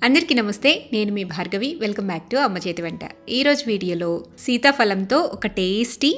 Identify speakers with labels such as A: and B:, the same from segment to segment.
A: అందరికీ నమస్తే, నేను మీ భార్గవి. వెల్కమ్ బ్యాక్ టు అమ్మ చేతి వంట. ఈరోజు వీడియోలో సీతాఫలంతో ఒక టేస్టీ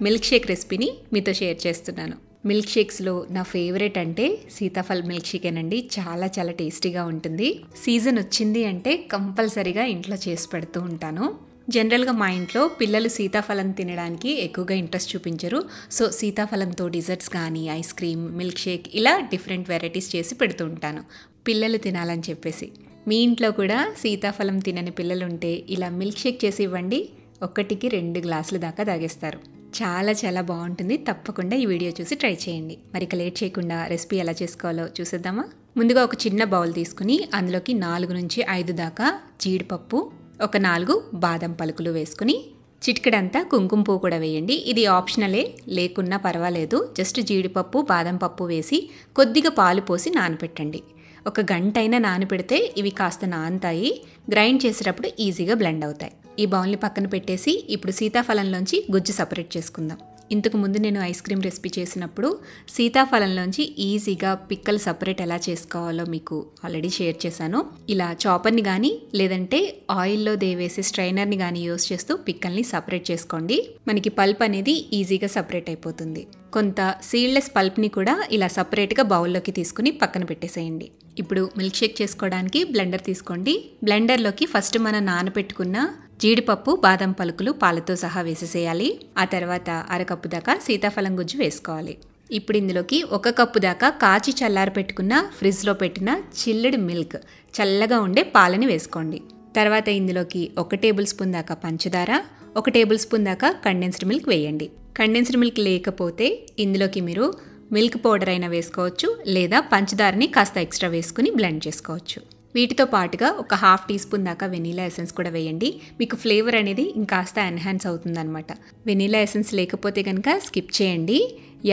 A: మిల్క్ షేక్ రెసిపీని మీతో షేర్ చేస్తున్నాను. మిల్క్ షేక్స్లో నా ఫేవరెట్ అంటే సీతాఫల్ మిల్క్ షేకేనండి. చాలా చాలా టేస్టీగా ఉంటుంది. సీజన్ వచ్చింది అంటే కంపల్సరీగా ఇంట్లో చేసి పెడుతూ ఉంటాను. జనరల్గా మా ఇంట్లో పిల్లలు సీతాఫలం తినడానికి ఎక్కువగా ఇంట్రెస్ట్ చూపించరు. సో సీతాఫలంతో డిజర్ట్స్ కానీ ఐస్ క్రీమ్, మిల్క్ షేక్ ఇలా డిఫరెంట్ వెరైటీస్ చేసి పెడుతూ ఉంటాను పిల్లలు తినాలని చెప్పేసి. మీ ఇంట్లో కూడా సీతాఫలం తినని పిల్లలు ఉంటే ఇలా మిల్క్ షేక్ చేసి ఇవ్వండి. ఒకటికి 2 గ్లాసుల దాకా తాగేస్తారు. చాలా చాలా బాగుంటుంది. తప్పకుండా ఈ వీడియో చూసి ట్రై చేయండి. మరి ఇక లేట్ చేయకుండా రెసిపీ ఎలా చేసుకోవాలో చూసేద్దామా. ముందుగా ఒక చిన్న బౌల్ తీసుకుని అందులోకి 4 నుంచి 5 దాకా జీడిపప్పు, ఒక 4 బాదం పలుకులు వేసుకుని చిటికెడంతా కుంకుమ పువ్వు కూడా వేయండి. ఇది ఆప్షనలే, లేకున్నా పర్వాలేదు. జస్ట్ జీడిపప్పు, బాదం పప్పు వేసి కొద్దిగా పాలు పోసి నానబెట్టండి. ఒక గంట అయినా నానబెడితే ఇవి కాస్త నానతాయి. గ్రైండ్ చేసేటప్పుడు ఈజీగా బ్లెండ్ అవుతాయి. ఈ బౌల్ని పక్కన పెట్టేసి ఇప్పుడు సీతాఫలంలోంచి గుజ్జు సపరేట్ చేసుకుందాం. ఇంతకు ముందు నేను ఐస్ క్రీమ్ రెసిపీ చేసినప్పుడు సీతాఫలంలోంచి ఈజీగా పిక్కలు సపరేట్ ఎలా చేసుకోవాలో మీకు ఆల్రెడీ షేర్ చేశాను. ఇలా చాపర్ని కానీ లేదంటే ఆయిల్లో దేవేసి స్ట్రైనర్ని కానీ యూస్ చేస్తూ పిక్కల్ని సపరేట్ చేసుకోండి. మనకి పల్ప్ అనేది ఈజీగా సపరేట్ అయిపోతుంది. కొంత సీడ్లెస్ పల్ప్ని కూడా ఇలా సపరేట్గా బౌల్లోకి తీసుకుని పక్కన పెట్టేసేయండి. ఇప్పుడు మిల్క్ షేక్ చేసుకోవడానికి బ్లెండర్ తీసుకోండి. బ్లెండర్లోకి ఫస్ట్ మనం నానబెట్టుకున్న జీడిపప్పు, బాదం పలుకులు పాలతో సహా వేసేసేయాలి. ఆ తర్వాత 1/2 కప్పు దాకా సీతాఫలం గుజ్జు వేసుకోవాలి. ఇప్పుడు ఇందులోకి 1 కప్పు దాకా కాచి చల్లారి పెట్టుకున్న ఫ్రిడ్జ్లో పెట్టిన చిల్లుడ్ మిల్క్, చల్లగా ఉండే పాలని వేసుకోండి. తర్వాత ఇందులోకి 1 టేబుల్ స్పూన్ దాకా పంచదార, 1 టేబుల్ స్పూన్ దాకా కండెన్స్డ్ మిల్క్ వేయండి. కండెన్స్డ్ మిల్క్ లేకపోతే ఇందులోకి మీరు మిల్క్ పౌడర్ అయినా వేసుకోవచ్చు, లేదా పంచదారని కాస్త ఎక్స్ట్రా వేసుకుని బ్లెండ్ చేసుకోవచ్చు. వీటితో పాటుగా ఒక 1/2 టీ స్పూన్ దాకా వెనీలా ఎసెన్స్ కూడా వేయండి. మీకు ఫ్లేవర్ అనేది ఇంకాస్త ఎన్హాన్స్ అవుతుందన్నమాట. వెనీలా ఎసెన్స్ లేకపోతే కనుక స్కిప్ చేయండి.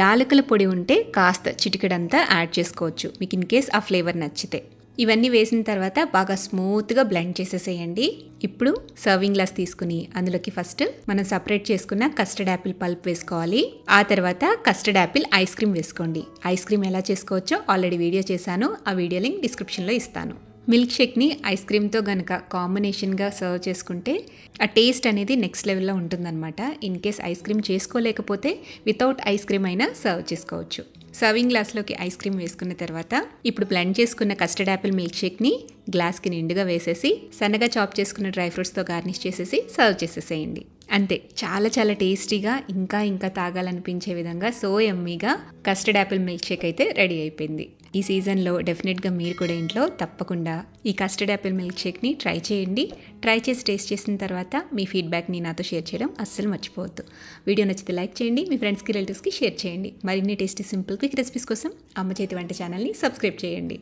A: యాలకుల పొడి ఉంటే కాస్త చిటికెడంతా యాడ్ చేసుకోవచ్చు మీకు ఇన్ కేస్ ఆ ఫ్లేవర్ నచ్చితే. ఇవన్నీ వేసిన తర్వాత బాగా స్మూత్గా బ్లెండ్ చేసేసేయండి. ఇప్పుడు సర్వింగ్ గ్లాస్ తీసుకుని అందులోకి ఫస్ట్ మనం సపరేట్ చేసుకున్న కస్టర్డ్ యాపిల్ పల్ప్ వేసుకోవాలి. ఆ తర్వాత కస్టర్డ్ యాపిల్ ఐస్ క్రీమ్ వేసుకోండి. ఐస్ క్రీమ్ ఎలా చేసుకోవచ్చో ఆల్రెడీ వీడియో చేశాను. ఆ వీడియో లింక్ డిస్క్రిప్షన్లో ఇస్తాను. మిల్క్ షేక్ని ఐస్ క్రీమ్తో కనుక కాంబినేషన్గా సర్వ్ చేసుకుంటే ఆ టేస్ట్ అనేది నెక్స్ట్ లెవెల్లో ఉంటుందన్నమాట. ఇన్ కేస్ ఐస్ క్రీమ్ చేసుకోలేకపోతే వితౌట్ ఐస్ క్రీమ్ అయినా సర్వ్ చేసుకోవచ్చు. సర్వింగ్ గ్లాస్లోకి ఐస్ క్రీమ్ వేసుకున్న తర్వాత ఇప్పుడు బ్లెండ్ చేసుకున్న కస్టర్డ్ యాపిల్ మిల్క్ షేక్ని గ్లాస్కి నిండుగా వేసేసి సన్నగా చాప్ చేసుకున్న డ్రై ఫ్రూట్స్తో గార్నిష్ చేసేసి సర్వ్ చేసేసేయండి. అంతే, చాలా చాలా టేస్టీగా ఇంకా తాగాలనిపించే విధంగా సో యమ్మీగా కస్టర్డ్ యాపిల్ మిల్క్ షేక్ అయితే రెడీ అయిపోయింది. ఈ సీజన్లో డెఫినెట్గా మీరు కూడా ఇంట్లో తప్పకుండా ఈ కస్టర్డ్ యాపిల్ మిల్క్ షేక్ని ట్రై చేయండి. ట్రై చేసి టేస్ట్ చేసిన తర్వాత మీ ఫీడ్బ్యాక్ని నాతో షేర్ చేయడం అస్సలు మర్చిపోవద్దు. వీడియో నచ్చితే లైక్ చేయండి, మీ ఫ్రెండ్స్కి, రిలేటివ్స్కి షేర్ చేయండి. మరిన్ని టేస్టీ సింపుల్ క్విక్ రెసిపీస్ కోసం అమ్మ చేతి వంట ఛానల్ని సబ్స్క్రైబ్ చేయండి.